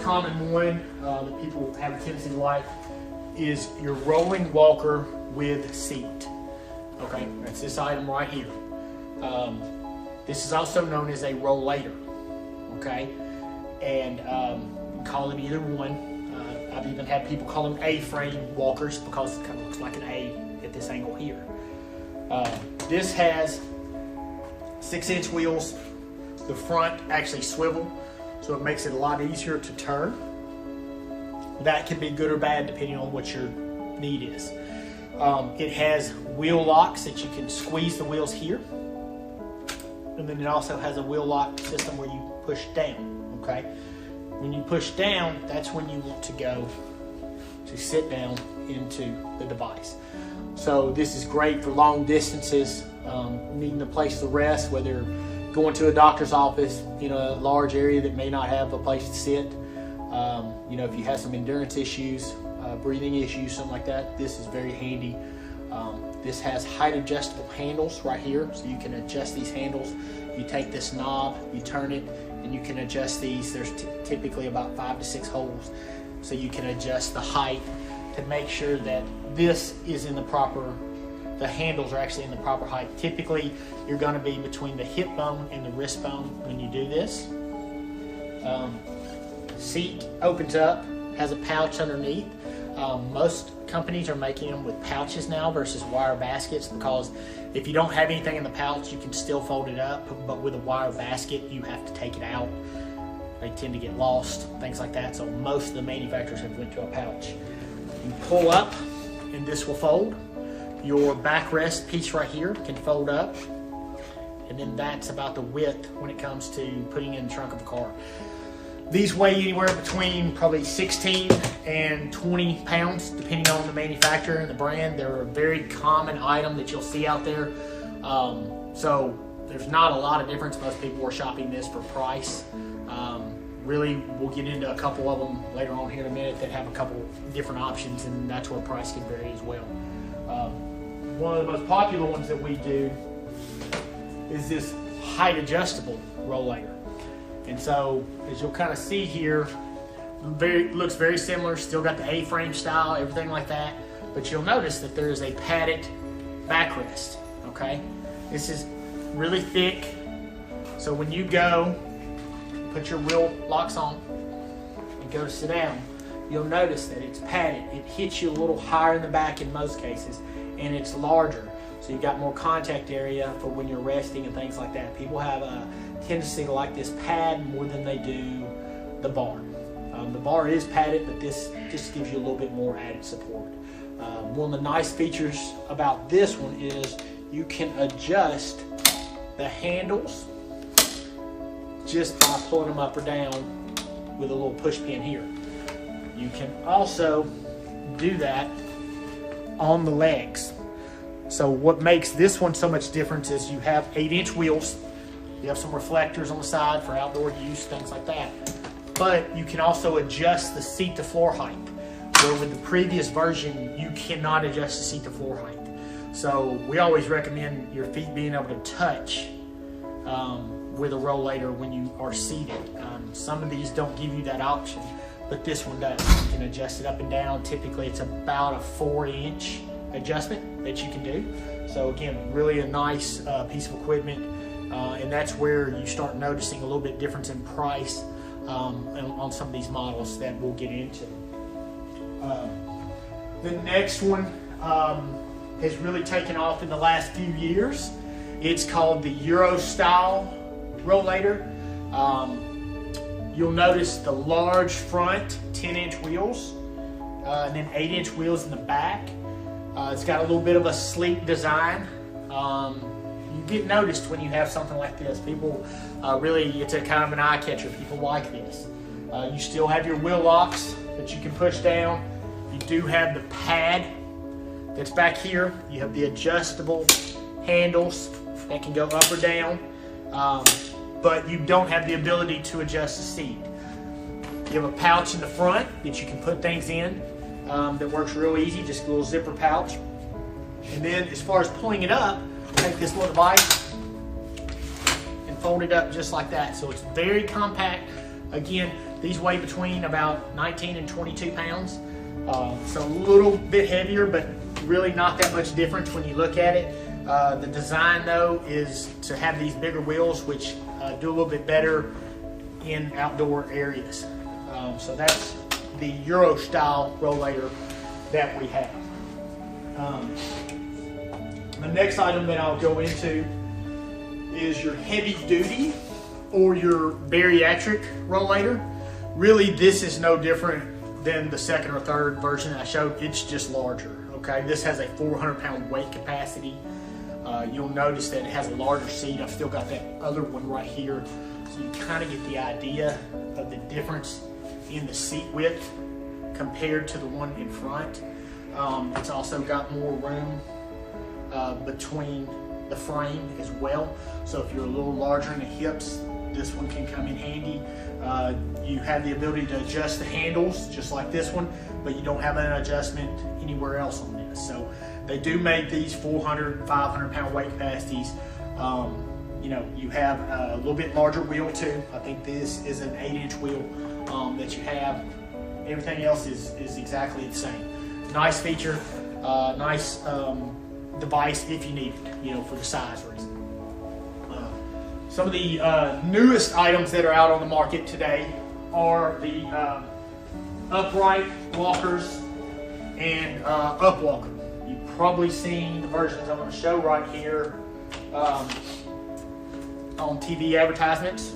common one that people have a tendency to like is your rolling walker with seat. Okay, that's this item right here. This is also known as a rollator. Okay, and you call it either one. I've even had people call them A-frame walkers because it kind of looks like an A at this angle here. This has 6-inch wheels. The front actually swivel, so it makes it a lot easier to turn. That can be good or bad depending on what your need is. It has wheel locks that you can squeeze the wheels here. And then it also has a wheel lock system where you push down, okay? When you push down, that's when you want to go to sit down into the device. So this is great for long distances, needing a place to rest, whether going to a doctor's office in a large area that may not have a place to sit. You know, if you have some endurance issues, breathing issues, something like that, this is very handy. This has height adjustable handles right here, so you can adjust these handles. You take this knob, you turn it, and you can adjust these. There's typically about 5 to 6 holes, so you can adjust the height to make sure that this is in the proper, the handles are actually in the proper height. Typically, you're going to be between the hip bone and the wrist bone when you do this. Seat opens up, has a pouch underneath. Most companies are making them with pouches now versus wire baskets, because if you don't have anything in the pouch, you can still fold it up, but with a wire basket, you have to take it out. They tend to get lost, things like that, so most of the manufacturers have went to a pouch. You pull up, and this will fold. Your backrest piece right here can fold up, and then that's about the width when it comes to putting in the trunk of a car. These weigh anywhere between probably 16 and 20 pounds, depending on the manufacturer and the brand. They're a very common item that you'll see out there. So there's not a lot of difference. Most people are shopping this for price. Really, we'll get into a couple of them later on here in a minute that have a couple different options, and that's where price can vary as well. One of the most popular ones that we do is this height adjustable rollator. And so, as you'll kind of see here, looks very similar, still got the A-frame style, everything like that, but you'll notice that there is a padded backrest, okay? This is really thick, so when you go, put your wheel locks on, and go to sit down, you'll notice that it's padded. It hits you a little higher in the back in most cases, and it's larger, so you've got more contact area for when you're resting and things like that. People have a tendency to like this pad more than they do the bar. The bar is padded, but this just gives you a little bit more added support. One of the nice features about this one is you can adjust the handles just by pulling them up or down with a little push pin here. You can also do that on the legs. So what makes this one so much different is you have 8-inch wheels. You have some reflectors on the side for outdoor use, things like that. But you can also adjust the seat to floor height, where with the previous version, you cannot adjust the seat to floor height. So we always recommend your feet being able to touch with a rollator when you are seated. Some of these don't give you that option, but this one does. You can adjust it up and down. Typically, it's about a 4-inch adjustment that you can do. So again, really a nice piece of equipment. And that's where you start noticing a little bit difference in price on some of these models that we'll get into. The next one has really taken off in the last few years. It's called the Euro style rollator. You'll notice the large front 10-inch wheels and then 8-inch wheels in the back. It's got a little bit of a sleek design. You get noticed when you have something like this. People really, it's a kind of an eye catcher. People like this. You still have your wheel locks that you can push down. You do have the pad that's back here. You have the adjustable handles that can go up or down, but you don't have the ability to adjust the seat. You have a pouch in the front that you can put things in that works real easy, just a little zipper pouch. And then as far as pulling it up, take this little device and fold it up just like that. So it's very compact. Again, these weigh between about 19 and 22 pounds. So a little bit heavier, but really not that much difference when you look at it. The design though is to have these bigger wheels, which do a little bit better in outdoor areas. So that's the Euro style rollator that we have. The next item that I'll go into is your heavy duty or your bariatric rollator. Really, this is no different than the second or third version I showed. It's just larger, okay? This has a 400-pound weight capacity. You'll notice that it has a larger seat. I've still got that other one right here. So you kind of get the idea of the difference in the seat width compared to the one in front. It's also got more room between the frame as well. So if you're a little larger in the hips, this one can come in handy. You have the ability to adjust the handles just like this one, but you don't have an adjustment anywhere else on this. So they do make these 400, 500-pound weight capacities. You know, you have a little bit larger wheel too. I think this is an 8-inch wheel that you have. Everything else is exactly the same. Nice feature, nice device if you need it, you know, for the size reason. Some of the newest items that are out on the market today are the upright walkers and up walker. You've probably seen the versions I'm going to show right here on TV advertisements.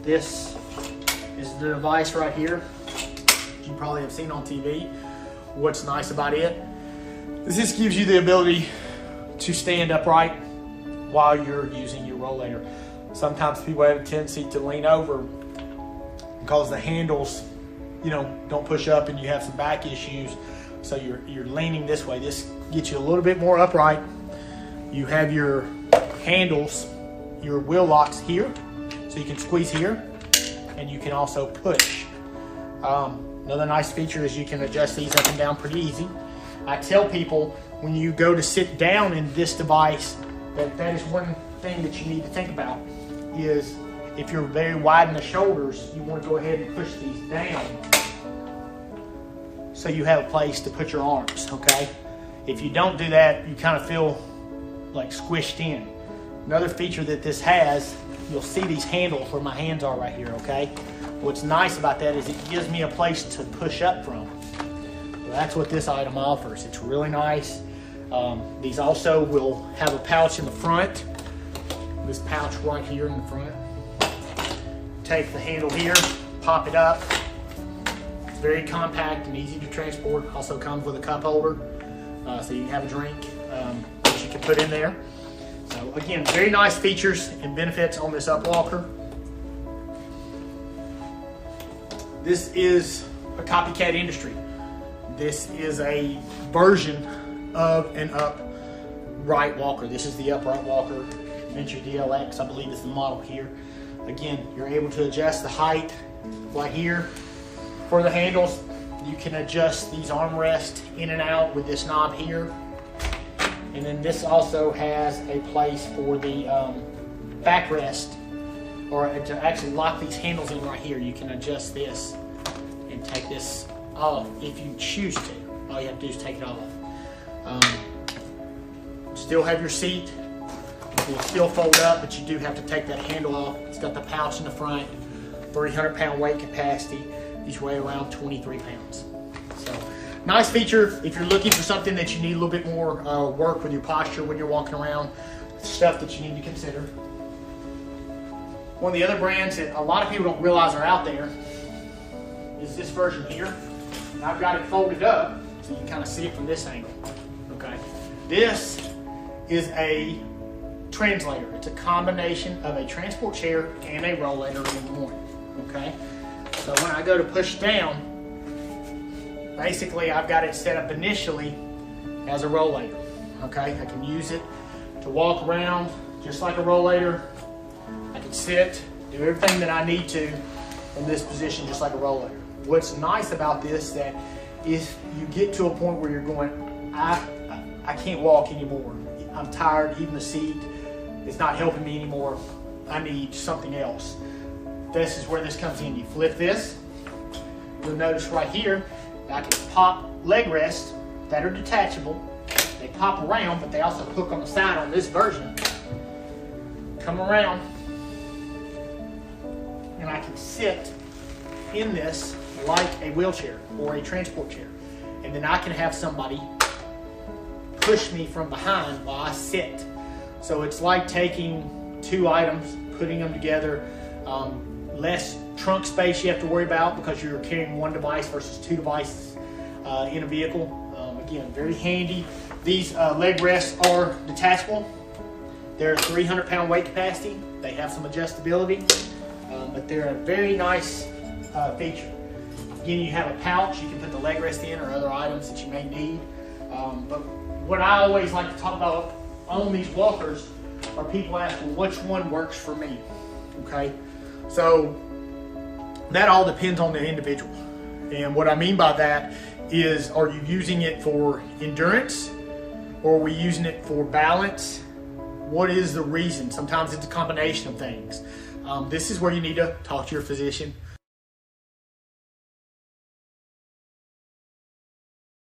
This is the device right here you probably have seen on TV. What's nice about it is this gives you the ability to stand upright while you're using your rollator. Sometimes people have a tendency to lean over because the handles, you know, don't push up and you have some back issues. So you're leaning this way. This gets you a little bit more upright. You have your handles, your wheel locks here, so you can squeeze here, and you can also push. Another nice feature is you can adjust these up and down pretty easy. I tell people when you go to sit down in this device that is one thing that you need to think about is if you're very wide in the shoulders, you want to go ahead and push these down so you have a place to put your arms, okay? If you don't do that, you kind of feel like squished in. Another feature that this has, you'll see these handles where my hands are right here, okay? What's nice about that is it gives me a place to push up from. So that's what this item offers. It's really nice. These also will have a pouch in the front. This pouch right here in the front. Take the handle here, pop it up. It's very compact and easy to transport. Also comes with a cup holder, so you can have a drink that you can put in there. So again, very nice features and benefits on this up walker. This is a copycat industry. This is a version of an upright walker. This is the upright walker. Venture DLX, I believe, is the model here. Again, you're able to adjust the height right here. For the handles, you can adjust these armrests in and out with this knob here. And then this also has a place for the backrest, or to actually lock these handles in right here. You can adjust this and take this off if you choose to. All you have to do is take it off. Still have your seat. It will still fold up, but you do have to take that handle off. It's got the pouch in the front, 300-pound weight capacity. These weigh around 23 pounds. So, nice feature if you're looking for something that you need a little bit more work with your posture when you're walking around. Stuff that you need to consider. One of the other brands that a lot of people don't realize are out there is this version here. And I've got it folded up so you can kind of see it from this angle. Okay. This is a translator. It's a combination of a transport chair and a rollator in one. Okay. So when I go to push down, basically I've got it set up initially as a rollator. Okay. I can use it to walk around just like a rollator. I can sit, do everything that I need to in this position just like a rollator. What's nice about this that if you get to a point where you're going, I can't walk anymore. I'm tired, even the seat is not helping me anymore. I need something else. this is where this comes in. You flip this. You'll notice right here, I can pop leg rests that are detachable. They pop around, but they also hook on the side on this version. Come around, and I can sit in this like a wheelchair or a transport chair. And then I can have somebody push me from behind while I sit. So it's like taking two items, putting them together, less trunk space you have to worry about because you're carrying one device versus two devices in a vehicle. Again, very handy. These leg rests are detachable. They're 300-pound weight capacity. They have some adjustability, but they're a very nice feature. Again, you have a pouch you can put the leg rest in or other items that you may need. But what I always like to talk about on these walkers are people ask, well, which one works for me? Okay, so that all depends on the individual. And what I mean by that is, are you using it for endurance or are we using it for balance? What is the reason? Sometimes it's a combination of things. This is where you need to talk to your physician